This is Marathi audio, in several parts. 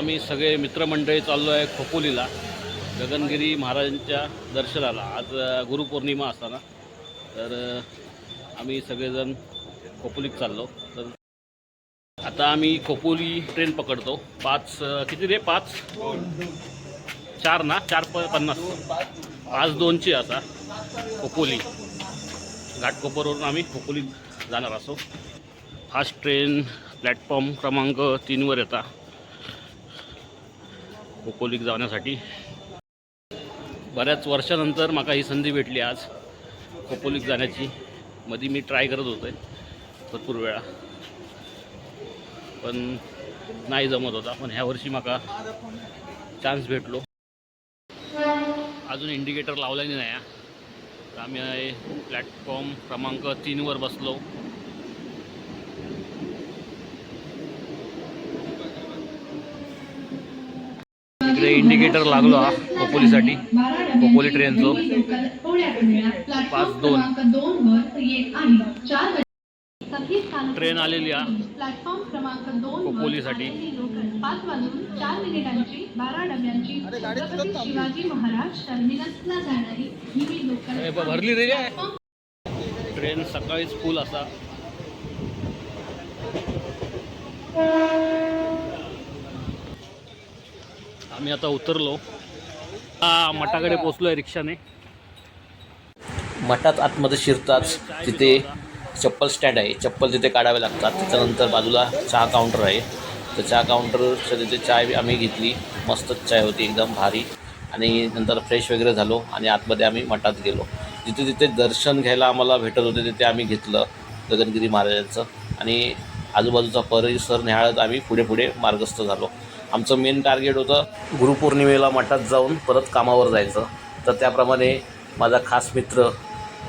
आम्ही सगळे मित्रमंडळी चाललो आहे खोपोलीला गगनगिरी महाराजांच्या दर्शनाला। आज गुरुपौर्णिमा असताना तर आम्ही सगळेजण खोपोलीत चाललो। तर आता आम्ही खोपोली ट्रेन पकडतो। किती रे 4 ना 4:50 5:02ची असा खोपोली घाटकोपरवरून आम्ही खोपोलीत जाणार असो। फास्ट ट्रेन प्लॅटफॉर्म क्रमांक 3 वर येता खोपोलीत जाण्यासाठी। बऱ्याच वर्षानंतर मला ही संधी भेटली आज खोपोलीत जाण्याची। मध्ये मी ट्राय करत होते भरपूर वेळा पण नाही जमत होता, पण ह्या वर्षी मला चान्स भेटलो। अजून इंडिकेटर लावलेली नाही आहे। तर आम्ही प्लॅटफॉर्म क्रमांक 3 वर बसलो। इकडे इंडिकेटर लागलो हा खोपोलीसाठी, खोपोली ट्रेनचो 5:02 ट्रेन आलेली आहे प्लॅटफॉर्म क्रमांक 2 खोपोलीसाठी। 5:04 12 डब्यांची छत्रपती शिवाजी महाराज टर्मिनसला जाणारी ही लोकल भरली रे ट्रेन सकाळीच फुल असा। आम्ही आता उतरलो, मठाकडे पोचलोय रिक्षाने। मठात आतमध्ये शिरताच तिथे चप्पल स्टँड आहे, चप्पल तिथे काढावे लागतात। त्याच्यानंतर बाजूला चहा काउंटर आहे, तर चहा काउंटरच्या तिथे चाय आम्ही घेतली। मस्त चाय होती, एकदम भारी। आणि नंतर फ्रेश वगैरे झालो आणि आतमध्ये आम्ही मठात गेलो। जिथे दर्शन घ्यायला आम्हाला भेटत होते तिथे आम्ही घेतलं गगनगिरी महाराजांचं। आणि आजूबाजूचा परिसर निहाळत आम्ही पुढे मार्गस्थ झालो। आमचं मेन टार्गेट होतं गुरुपौर्णिमेला मठात जाऊन परत कामावर जायचं। तर त्याप्रमाणे माझा खास मित्र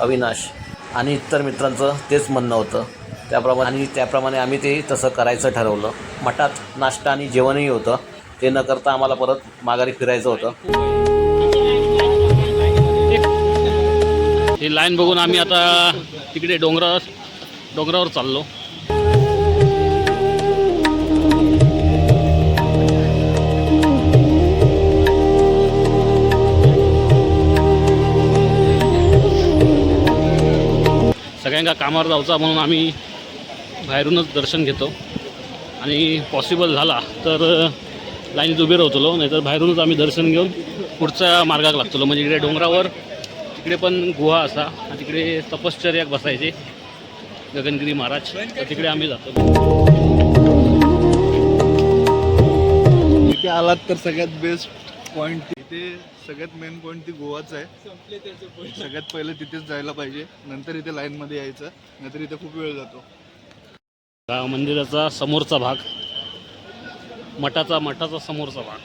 अविनाश आणि इतर मित्रांचं तेच म्हणणं होतं। त्याप्रमाणे आम्ही ते तसं करायचं ठरवलं। मठात नाश्ता आणि जेवणही होतं, ते न करता आम्हाला परत माघारी फिरायचं होतं। ही लाईन बघून आम्ही आता तिकडे डोंगरावर चाललो। सगळ्यांना कामावर जायचं म्हणून आम्ही बाहेरूनच दर्शन घेतो आणि पॉसिबल झाला तर लाईनीत उभे राहतो, नाहीतर बाहेरूनच आम्ही दर्शन घेऊन पुढच्या मार्गाला लागतो। म्हणजे इकडे डोंगरावर तिकडे पण गुहा असा आणि तिकडे तपश्चर्याक बसायचे गगनगिरी महाराज, तर तिकडे आम्ही जातो। इथे आलात तर सगळ्यात बेस्ट पॉईंट, इथे सगळ्यात मेन पॉईंट ती गोवाच आहे। सगळ्यात पहिले तिथेच जायला पाहिजे, नंतर इथे लाईनमध्ये यायचं, नाहीतर इथे खूप वेळ जातो। मंदिराचा समोरचा भाग, मठाचा समोरचा भाग।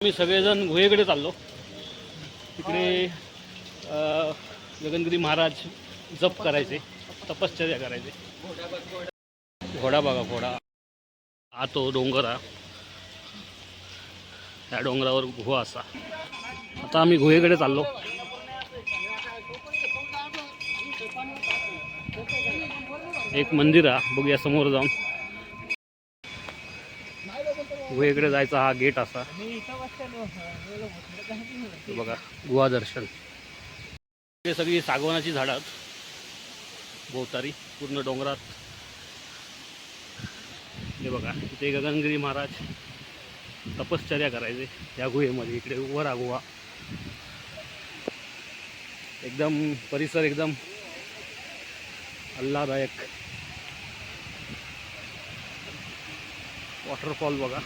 मी सगळेजण गुहेकडे चाललो। तिकडे गगनगिरी महाराज जप करायचे, तपश्चर्या करायचे। घोडा बघा, घोडा हा तो डोंगर हा, त्या डोंगरावर गुहा असा। आता आम्ही गुहेकडे चाललो। एक मंदिर आहे, बघूया समोर जाऊन। गुहेकडे जायचा हा गेट असा, बघा गुहा दर्शन। हे सगळी सागवानाची झाडं भोवतारी पूर्ण डोंगरात। हे बघा इथे गगनगिरी महाराज तपश्चर्या करायचे या गुहेमध्ये। इकडे वर गुहा, एकदम परिसर एकदम आल्हाददायक। वॉटरफॉल बघा,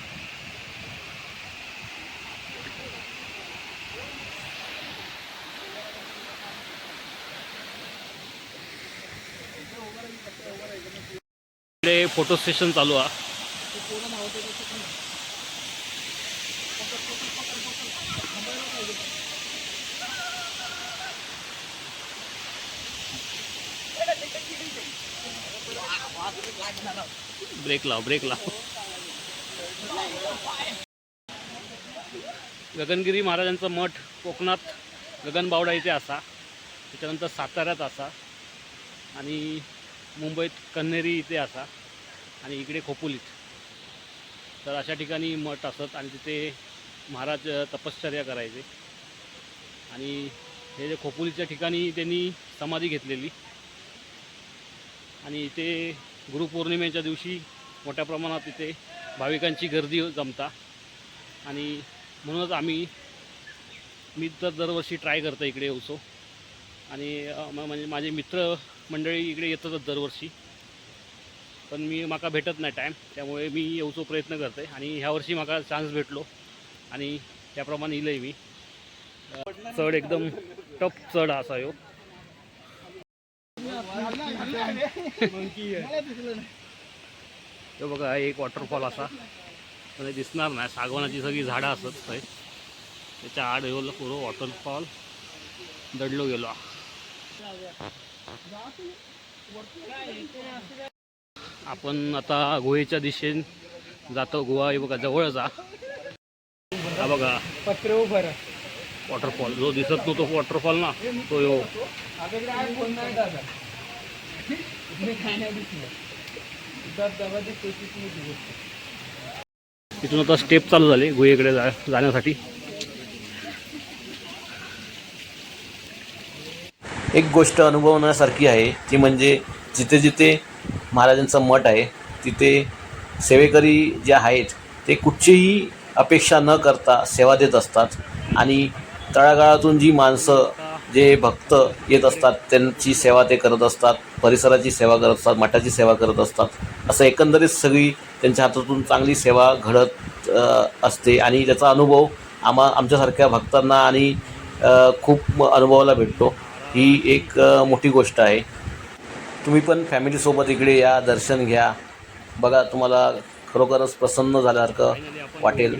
इकडे फोटो सेशन चालू आहे। ब्रेक लाव। गगनगिरी महाराजांचा मठ कोकणात गगनबावडा इथे असा। त्याच्यानंतर साताऱ्यात असा आणि मुंबईत कन्हेरी इथे असा आणि इकडे खोपोलीत. तर अशा ठिकाणी मठ असत आणि तिथे महाराज तपश्चर्या करायचे. आणि हे जे खोपोलीच्या ठिकाणी त्यांनी समाधी घेतलेली आणि इथे गुरुपौर्णिमेच्या दिवशी मोठ्या प्रमाणात इथे भाविकांची गर्दी जमता. आणि म्हणूनच मी तर दरवर्षी ट्राय करतो इकडे येऊचो. आणि म्हणजे माझे मित्र मंडळी इकडे येतातच दरवर्षी, पण माका भेटत नाही टाईम, त्यामुळे मी येऊचो प्रयत्न करते. आणि ह्या वर्षी माका चान्स भेटलो आणि त्याप्रमाणे इलंय मी. चढ एकदम टफ चढ असा ह्यो. तो बघा एक वॉटरफॉल असा म्हणजे दिसणार नाही, सागवानाची सगळी झाडं असत थंय. त्याच्या आड येऊ पुरो वॉटरफॉल दडलो गेलो. आपण आता गुहेच्या दिशेने जातो. गुहा हे बघा जवळच हा बघा वॉटरफॉल जो दिसत नव्हतो वॉटरफॉल ना तो यो. तिथून आता स्टेप चालू झाले गुहेकडे जाण्यासाठी. एक गोष्ट अनुभवण्यासारखी आहे ती म्हणजे जिथे जिथे महाराजांचं मठ आहे तिथे सेवेकरी जे आहेत ते कुठचीही अपेक्षा न करता सेवा देत असतात. आणि तळागाळातून जी माणसं जे भक्त येत असतात त्यांची सेवा ते करत असतात, परिसराची सेवा करत असतात, मठाची सेवा करत असतात. असं एकंदरीत सगळी त्यांच्या हातातून चांगली सेवा घडत असते. आणि त्याचा अनुभव आमच्यासारख्या भक्तांना आणि खूप अनुभवाला भेटतो. ही एक मोठी गोष्ट आहे. तुम्ही पण फॅमिलीसोबत इकडे या, दर्शन घ्या, बघा, तुम्हाला खरोखरच प्रसन्न झाल्यासारखं वाटेल.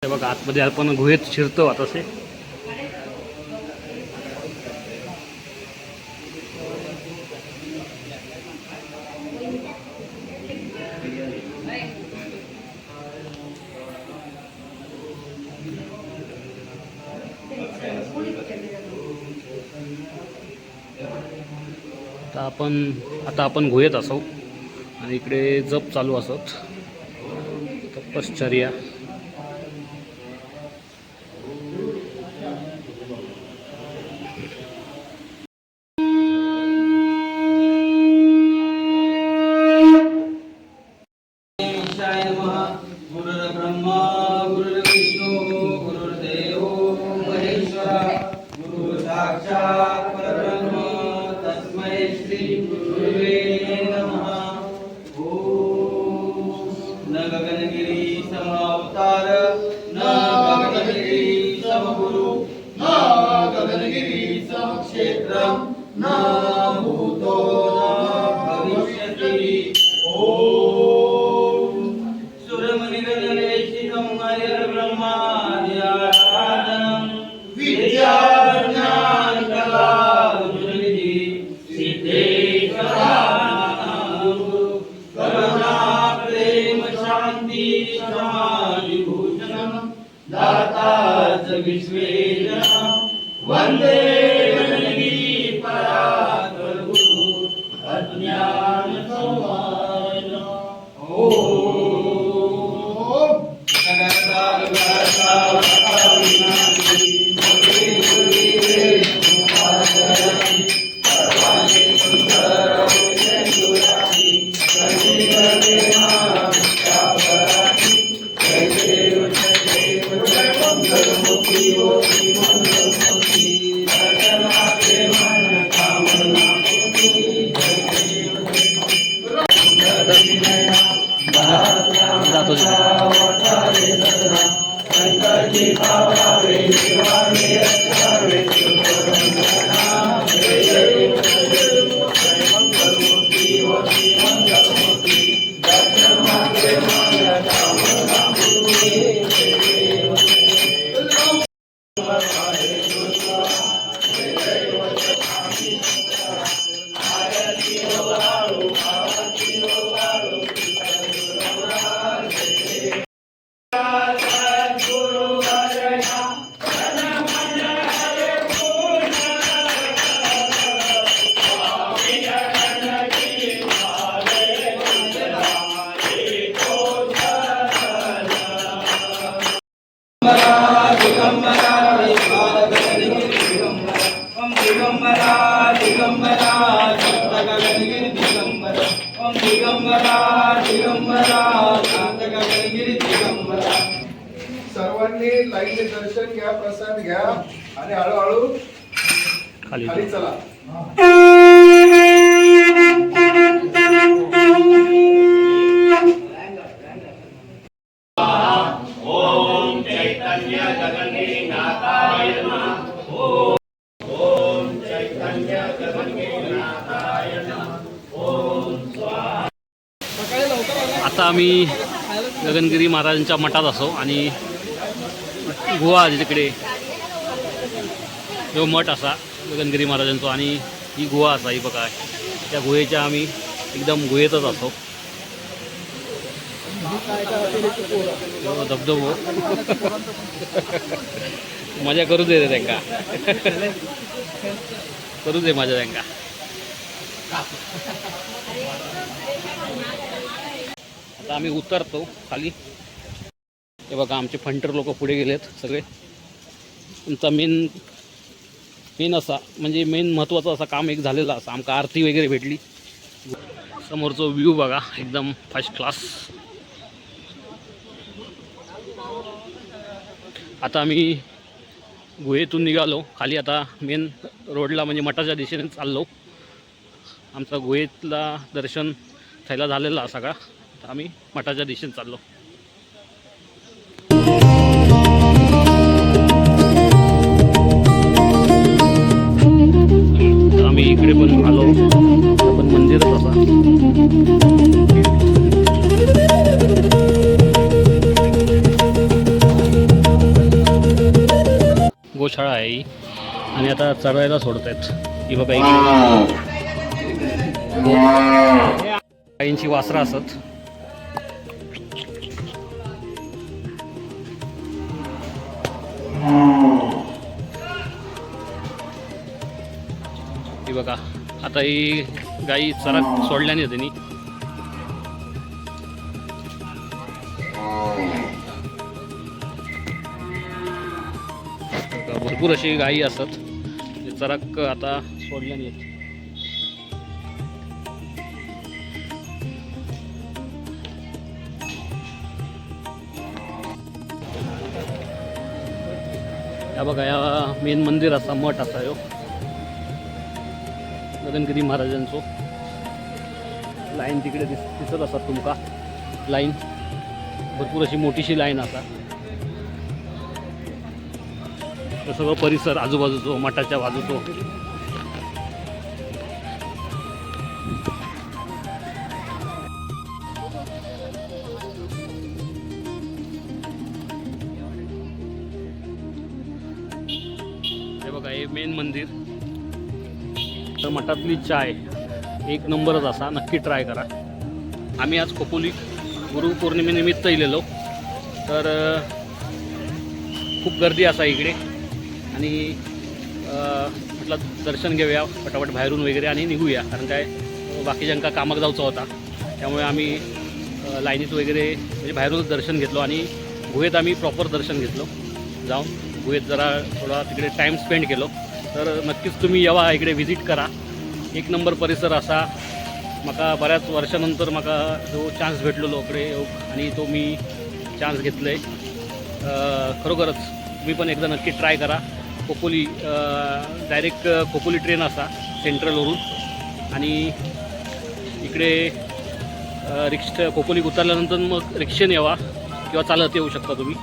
बघा आतमध्ये आपण गुहेत शिरतो आता असे. आता आपण गुहेत असो आणि इकडे जप चालू असत, तपश्चर्या. जातो तिथे. सर्वांनी लाईनचे दर्शन घ्या, प्रसाद घ्या आणि हळूहळू खाली खाली चला. आता आम्ही गगनगिरी महाराजांच्या मठात असो आणि गुहा तिकडे जो मठ असा गगनगिरी महाराजांचा आणि ही गुहा असा ही बघा त्या गुहेच्या आम्ही एकदम गुहेतच असो. धबधबो मजा करू दे त्यांका करू दे मजा त्यांका. आता आम्ही उतरतो खाली. हे बघा आमचे फंटर लोक पुढे गेलेत सगळे. तुमचा मेन असा म्हणजे मेन महत्त्वाचा असा काम एक झालेला असा आमका आरती वगैरे भेटली. समोरचा व्ह्यू बघा एकदम फर्स्ट क्लास. आता आम्ही गुहेतून निघालो खाली. आता मेन रोडला म्हणजे मठाच्या दिशेने चाललो. आमचा गुहेतला दर्शन थैला झालेला सगळा. आता आम्ही मठाच्या दिशेने चाललो. आम्ही इकडे पण आलो. पण मंदिरच असा गोशाळा आहे ही. आणि आता चढायला सोडत आहेत. ही बघा इकडे गाईंची वासरं असत. ही बघा आता ही गाई चरा सोडल्याने त्यांनी. भरपूर अशी गाई असतात चराक आता सोडल्याने आहेत. या बघा या मेन मंदिर असा मठ असा यो गगनगिरी महाराजांचो. लाईन तिकडे दिसत असतात तुमका. लाईन भरपूर अशी मोठीशी लाईन असा. सगळं परिसर आजूबाजूचो मठाच्या बाजूचो हे बघा हे मेन मंदिर. तर मठातली चाय एक नंबरच असा. नक्की ट्राय करा. आम्ही आज खोपोली गुरुपौर्णिमेनिमित्त इलेलो. तर खूप गर्दी असा इकडे आणि म्हटलं दर्शन घेऊया पटापट बाहेरून वगैरे आणि निघूया. कारण काय बाकीच्यांका कामाक जायचा होता. त्यामुळे आम्ही लाईनीत वगैरे म्हणजे बाहेरूनच दर्शन घेतलो आणि गुहेत आम्ही प्रॉपर दर्शन घेतलो. जाऊन गुहेत जरा थोडा तिकडे टाईम स्पेंड केलो. तर नक्कीच तुम्ही यावा इकडे व्हिजिट करा. एक नंबर परिसर असा. म्हाका बऱ्याच वर्षानंतर म्हाका जो चान्स भेटलेलो इकडे आणि तो मी चान्स घेतलो आहे. खरोखरच तुम्ही पण एकदा नक्की ट्राय करा. खोपोली डायरेक्ट खोपोली ट्रेन असा सेंट्रलवरून आणि इकडे रिक्षा खोपोली उतरल्यानंतर मग रिक्षेने यावा किंवा चालत येऊ शकता तुम्ही.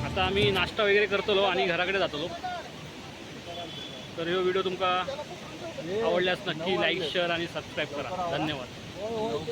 आता आम्ही नाश्ता वगैरे करतलो आणि घराकडे जातलो. तर हा व्हिडिओ तुमका आवडल्यास नक्की लाईक शेअर आणि सबस्क्राईब करा. धन्यवाद.